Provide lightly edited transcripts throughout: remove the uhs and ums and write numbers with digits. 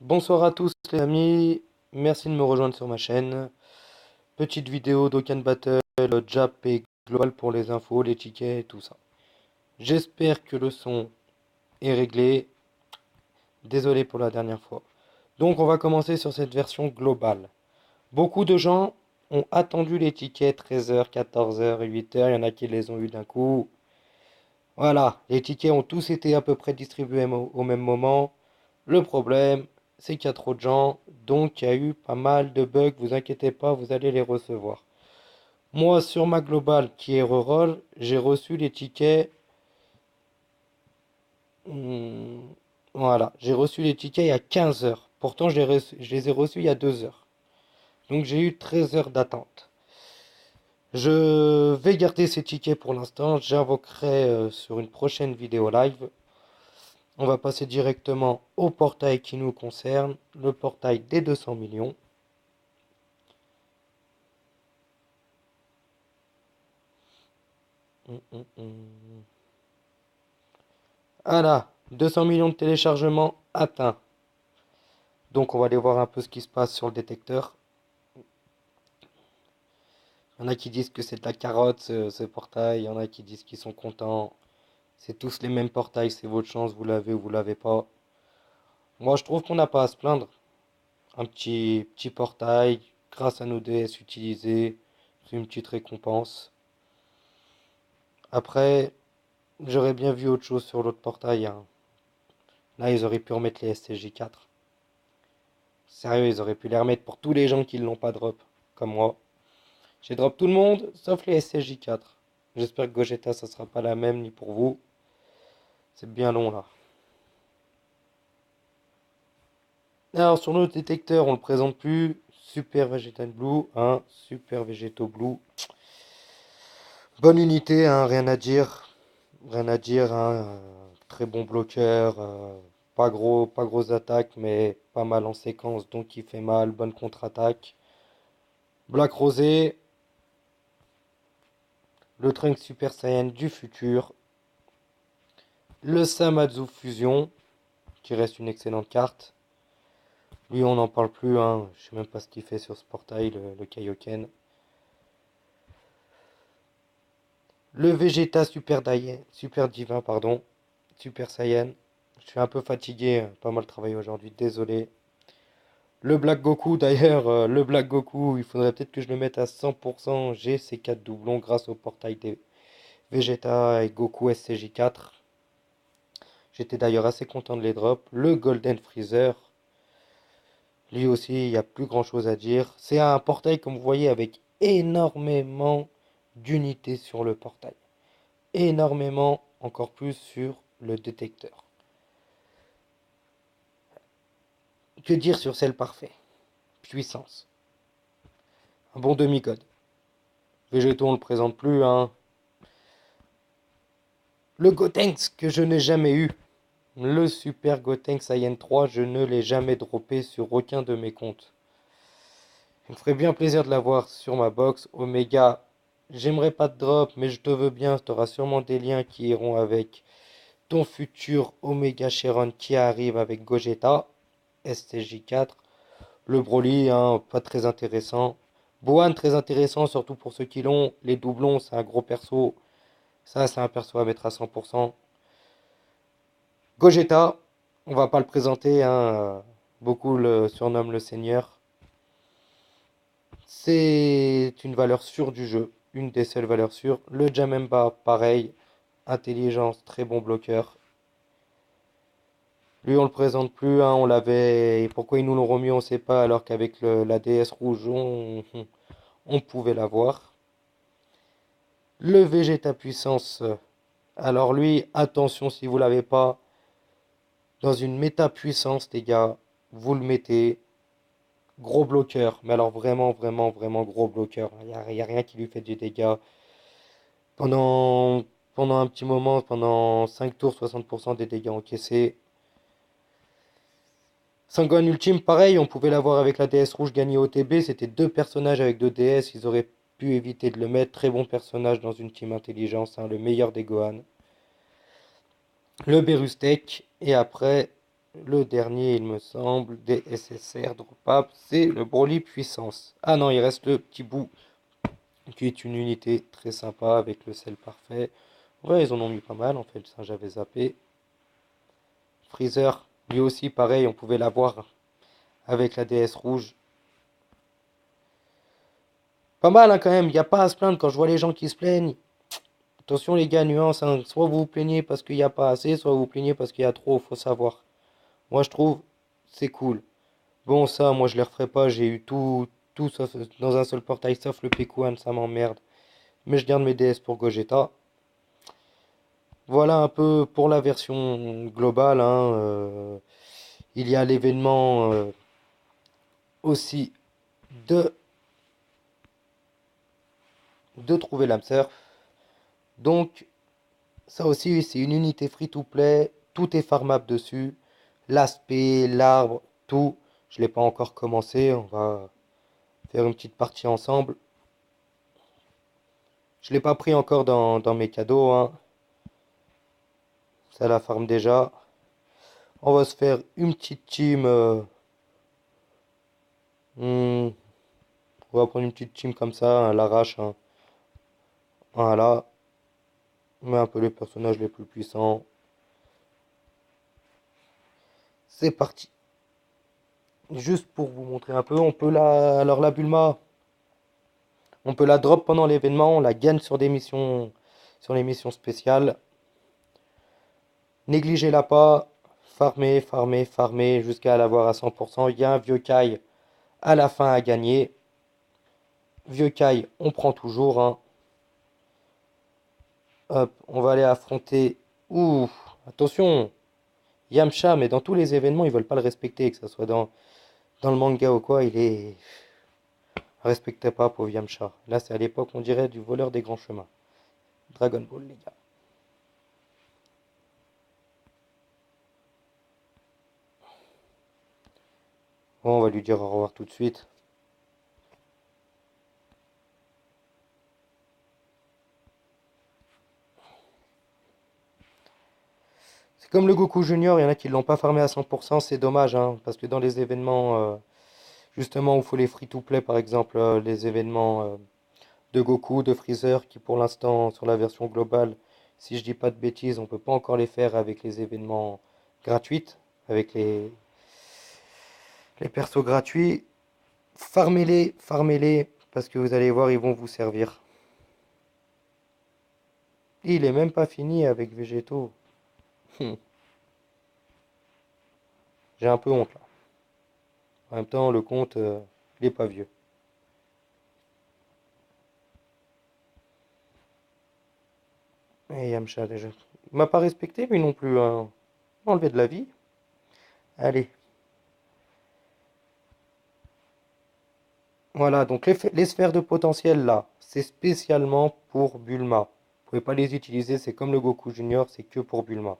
Bonsoir à tous les amis, merci de me rejoindre sur ma chaîne. Petite vidéo d'Okan Battle, Jap et Global pour les infos, les tickets et tout ça. J'espère que le son est réglé. Désolé pour la dernière fois. Donc on va commencer sur cette version globale. Beaucoup de gens ont attendu les tickets 13h, 14h et 8h. Il y en a qui les ont eu d'un coup. Voilà, les tickets ont tous été à peu près distribués au même moment. Le problème, c'est qu'il y a trop de gens, donc il y a eu pas mal de bugs. Vous inquiétez pas, vous allez les recevoir. Moi, sur ma globale qui est reroll, j'ai reçu les tickets. hmm, voilà, j'ai reçu les tickets il y a 15 heures. Pourtant, je les ai reçus il y a 2 heures. Donc j'ai eu 13 heures d'attente. Je vais garder ces tickets pour l'instant. J'invoquerai sur une prochaine vidéo live. On va passer directement au portail qui nous concerne, le portail des 200 millions. Voilà, 200 millions de téléchargements atteints. Donc on va aller voir un peu ce qui se passe sur le détecteur. Il y en a qui disent que c'est de la carotte ce portail, il y en a qui disent qu'ils sont contents. C'est tous les mêmes portails, c'est votre chance, vous l'avez ou vous l'avez pas. Moi je trouve qu'on n'a pas à se plaindre. Un petit portail, grâce à nos DS utilisés, c'est une petite récompense. Après, j'aurais bien vu autre chose sur l'autre portail, hein. Là, ils auraient pu remettre les STJ4. Sérieux, ils auraient pu les remettre pour tous les gens qui ne l'ont pas drop, comme moi. J'ai drop tout le monde, sauf les STJ4. J'espère que Gogeta, ça sera pas la même, ni pour vous. C'est bien long, là. Alors, sur notre détecteur, on le présente plus. Super Vegetal Blue, hein. Super Vegeto Blue. Bonne unité, hein, rien à dire. Rien à dire, hein. Très bon bloqueur. Pas grosse attaque, mais pas mal en séquence, donc il fait mal. Bonne contre-attaque. Black Rosé, le Trunks Super Saiyan du futur, le Samazu Fusion, qui reste une excellente carte. Lui, on n'en parle plus, hein. Je sais même pas ce qu'il fait sur ce portail, le Kaioken. Le Vegeta Super Divin, pardon, Super Saiyan. Je suis un peu fatigué, pas mal travaillé aujourd'hui, désolé. Le Black Goku, d'ailleurs, le Black Goku, il faudrait peut-être que je le mette à 100%. J'ai ces 4 doublons grâce au portail des Vegeta et Goku SCJ4. J'étais d'ailleurs assez content de les drop. Le Golden Freezer, lui aussi, il n'y a plus grand chose à dire. C'est un portail, comme vous voyez, avec énormément d'unités sur le portail. Énormément, encore plus sur le détecteur. Que dire sur celle parfait? Puissance. Un bon demi-code. Végéto, on le présente plus, hein. Le Gotenks, que je n'ai jamais eu. Le Super Gotenks Saiyan 3, je ne l'ai jamais droppé sur aucun de mes comptes. Il me ferait bien plaisir de l'avoir sur ma box. Omega, j'aimerais pas te drop, mais je te veux bien. Tu auras sûrement des liens qui iront avec ton futur Omega Chiron qui arrive avec Gogeta, STJ4. Le Broly, hein, pas très intéressant. Bohan, très intéressant, surtout pour ceux qui l'ont. Les doublons, c'est un gros perso. Ça, c'est un perso à mettre à 100%. Gogeta, on va pas le présenter, hein. Beaucoup le surnomment le Seigneur. C'est une valeur sûre du jeu, une des seules valeurs sûres. Le Jamemba, pareil, intelligence, très bon bloqueur. Lui, on le présente plus, hein, on l'avait. Et pourquoi ils nous l'ont remis, on sait pas, alors qu'avec la DS rouge, on pouvait l'avoir. Le Vegeta puissance, alors lui, attention si vous l'avez pas, dans une méta puissance, les gars, vous le mettez. Gros bloqueur, mais alors vraiment, vraiment, vraiment gros bloqueur. Il y a rien qui lui fait du dégât. Pendant, pendant un petit moment, pendant 5 tours, 60% des dégâts encaissés. Sangohan Ultime, pareil, on pouvait l'avoir avec la DS rouge gagnée au TB. C'était deux personnages avec deux DS, ils auraient pu éviter de le mettre. Très bon personnage dans une team intelligence, hein, le meilleur des Gohan. Le Berustek, et après, le dernier, il me semble, des SSR dropables, c'est le Broly Puissance. Ah non, il reste le petit bout, qui est une unité très sympa avec le sel parfait. Ouais, ils en ont mis pas mal, en fait, ça j'avais zappé. Freezer, lui aussi, pareil, on pouvait l'avoir avec la DS rouge. Pas mal, hein, quand même, il n'y a pas à se plaindre quand je vois les gens qui se plaignent. Attention les gars, nuance, hein. Soit vous vous plaignez parce qu'il n'y a pas assez, soit vous vous plaignez parce qu'il y a trop, faut savoir. Moi je trouve, c'est cool. Bon ça, moi je les referai pas, j'ai eu tout sauf, dans un seul portail, sauf le P1, ça m'emmerde. Mais je garde mes DS pour Gogeta. Voilà un peu pour la version globale, hein. Il y a l'événement aussi de, de trouver l'âme sœur. Donc ça aussi, c'est une unité free-to-play, tout est farmable dessus. L'aspect, l'arbre, tout. Je l'ai pas encore commencé, on va faire une petite partie ensemble. Je l'ai pas pris encore dans mes cadeaux, hein. Ça la farm déjà. On va se faire une petite team. On va prendre une petite team comme ça, à l'arrache, hein. Voilà. On met un peu les personnages les plus puissants. C'est parti. Juste pour vous montrer un peu, on peut la. Alors la Bulma, on peut la drop pendant l'événement, on la gagne sur des missions. Sur les missions spéciales. Négligez-la pas. Farmer, farmer, farmer jusqu'à l'avoir à 100%. Il y a un vieux Kai à la fin à gagner. Vieux Kai, on prend toujours, hein. Hop, on va aller affronter. Ouh, attention, Yamcha, mais dans tous les événements, ils veulent pas le respecter, que ce soit dans le manga ou quoi, il est. Respectait pas, pauvre Yamcha. Là, c'est à l'époque, on dirait, du voleur des grands chemins. Dragon Ball, les gars. Bon, on va lui dire au revoir tout de suite. C'est comme le Goku Junior, il y en a qui l'ont pas farmé à 100%, c'est dommage, hein, parce que dans les événements, justement, où il faut les free-to-play, par exemple, les événements de Goku, de Freezer, qui pour l'instant, sur la version globale, si je dis pas de bêtises, on peut pas encore les faire avec les événements gratuits, avec les persos gratuits. Farmez-les, parce que vous allez voir, ils vont vous servir. Il est même pas fini avec Végétaux. J'ai un peu honte là. En même temps, le compte, il est pas vieux. Et Yamcha déjà. Il m'a pas respecté lui non plus, hein. Il m'a enlevé de la vie. Allez. Voilà, donc les sphères de potentiel là, c'est spécialement pour Bulma. Vous pouvez pas les utiliser, c'est comme le Goku Junior, c'est que pour Bulma.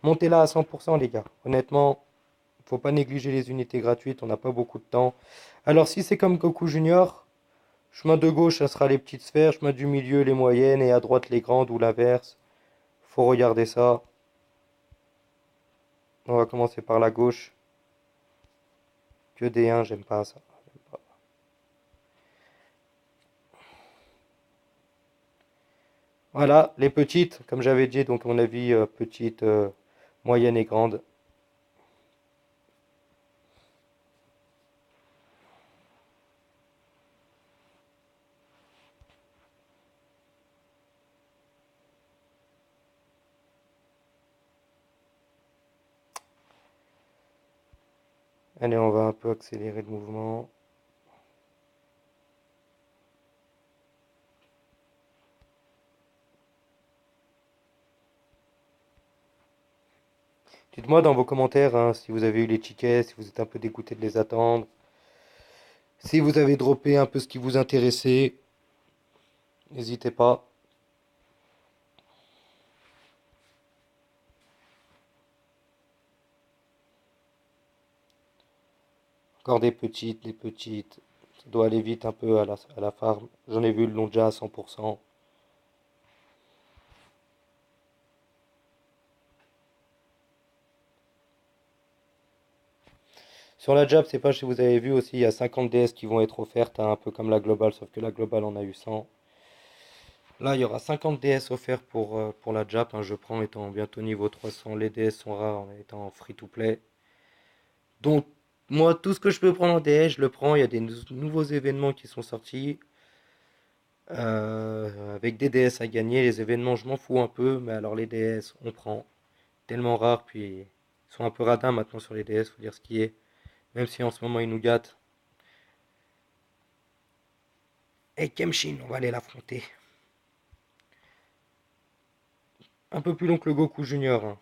Montez-la à 100% les gars. Honnêtement, faut pas négliger les unités gratuites, on n'a pas beaucoup de temps. Alors si c'est comme Goku Junior, chemin de gauche, ça sera les petites sphères, chemin du milieu, les moyennes, et à droite, les grandes ou l'inverse. Faut regarder ça. On va commencer par la gauche. Que des 1, j'aime pas ça. J'aime pas. Voilà, les petites, comme j'avais dit, donc à mon avis, petites, moyennes et grandes. Allez, on va un peu accélérer le mouvement. Dites-moi dans vos commentaires, hein, si vous avez eu les tickets, si vous êtes un peu dégoûté de les attendre, si vous avez droppé un peu ce qui vous intéressait, n'hésitez pas. Encore des petites, des petites. Ça doit aller vite un peu à la farm. J'en ai vu le long déjà à 100%. Sur la Jap, c'est pas si vous avez vu aussi, il y a 50 DS qui vont être offertes, hein, un peu comme la Global, sauf que la Global en a eu 100. Là, il y aura 50 DS offerts pour la Jap, hein, je prends étant bientôt niveau 300. Les DS sont rares en étant free to play. Donc, moi, tout ce que je peux prendre en DS, je le prends. Il y a des nouveaux événements qui sont sortis avec des DS à gagner. Les événements, je m'en fous un peu, mais alors les DS, on prend. Tellement rares, puis ils sont un peu radins maintenant sur les DS, faut dire ce qui est. Même si en ce moment ils nous gâtent. Et Kemshin, on va aller l'affronter. Un peu plus long que le Goku Junior, hein.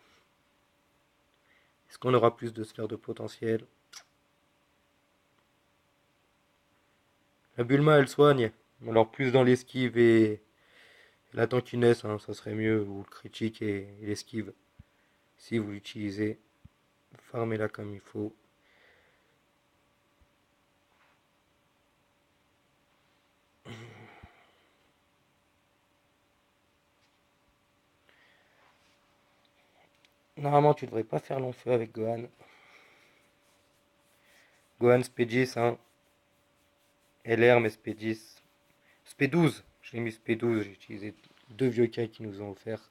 Est-ce qu'on aura plus de sphères de potentiel? La Bulma, elle soigne. Alors plus dans l'esquive et la tankiness, hein, ça serait mieux. Ou le critique et l'esquive. Si vous l'utilisez, farmez-la comme il faut. Normalement, tu devrais pas faire long feu avec Gohan. Gohan SP10, hein. LR, mais SP10. SP12. Je l'ai mis SP12. J'ai utilisé deux vieux cas qui nous ont offert.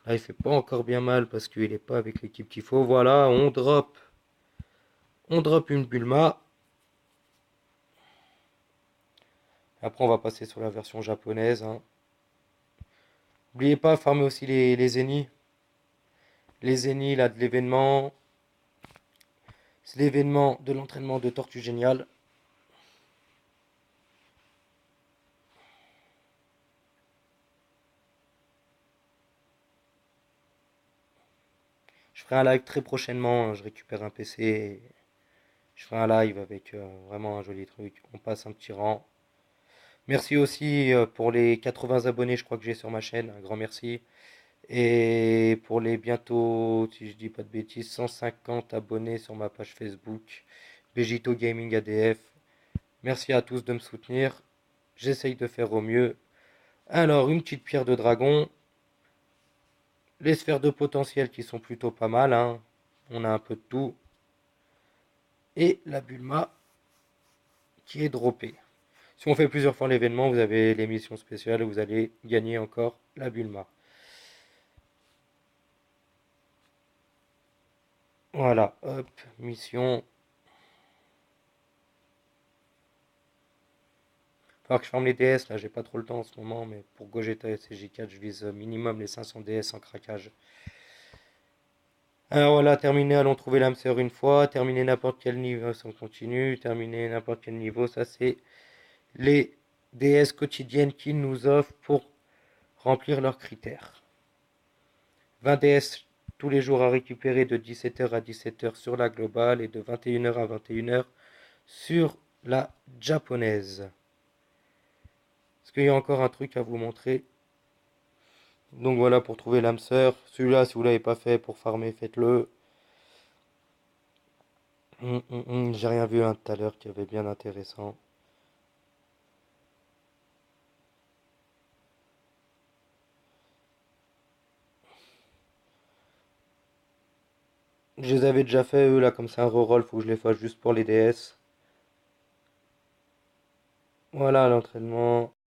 Là, il fait pas encore bien mal parce qu'il est pas avec l'équipe qu'il faut. Voilà, on drop. On drop une Bulma. Après, on va passer sur la version japonaise, hein. N'oubliez pas, farmer aussi les Zeni. Les Zeni, là, de l'événement. C'est l'événement de l'entraînement de Tortue Géniale. Je ferai un live très prochainement, hein. Je récupère un PC. Et je ferai un live avec vraiment un joli truc. On passe un petit rang. Merci aussi pour les 80 abonnés, je crois que j'ai sur ma chaîne. Un grand merci. Et pour les bientôt, si je dis pas de bêtises, 150 abonnés sur ma page Facebook, Begito Gaming ADF. Merci à tous de me soutenir. J'essaye de faire au mieux. Alors, une petite pierre de dragon. Les sphères de potentiel qui sont plutôt pas mal, hein. On a un peu de tout. Et la Bulma qui est droppée. Si on fait plusieurs fois l'événement, vous avez les missions spéciales et vous allez gagner encore la Bulma. Voilà, hop, mission. Falloir que je forme les DS, là j'ai pas trop le temps en ce moment, mais pour Gogeta et CJ4, je vise minimum les 500 DS en craquage. Alors voilà, terminé, allons trouver l'âme sœur une fois, terminer n'importe quel niveau, ça on continue, terminer n'importe quel niveau, ça c'est les DS quotidiennes qu'ils nous offrent pour remplir leurs critères. 20 DS tous les jours à récupérer de 17h à 17h sur la globale et de 21h à 21h sur la japonaise. Est-ce qu'il y a encore un truc à vous montrer? Donc voilà pour trouver l'âme sœur. Celui-là, si vous l'avez pas fait pour farmer, faites-le. J'ai rien vu tout à l'heure qui avait bien intéressant. Je les avais déjà fait eux là, comme c'est un reroll, faut que je les fasse juste pour les DS. Voilà l'entraînement.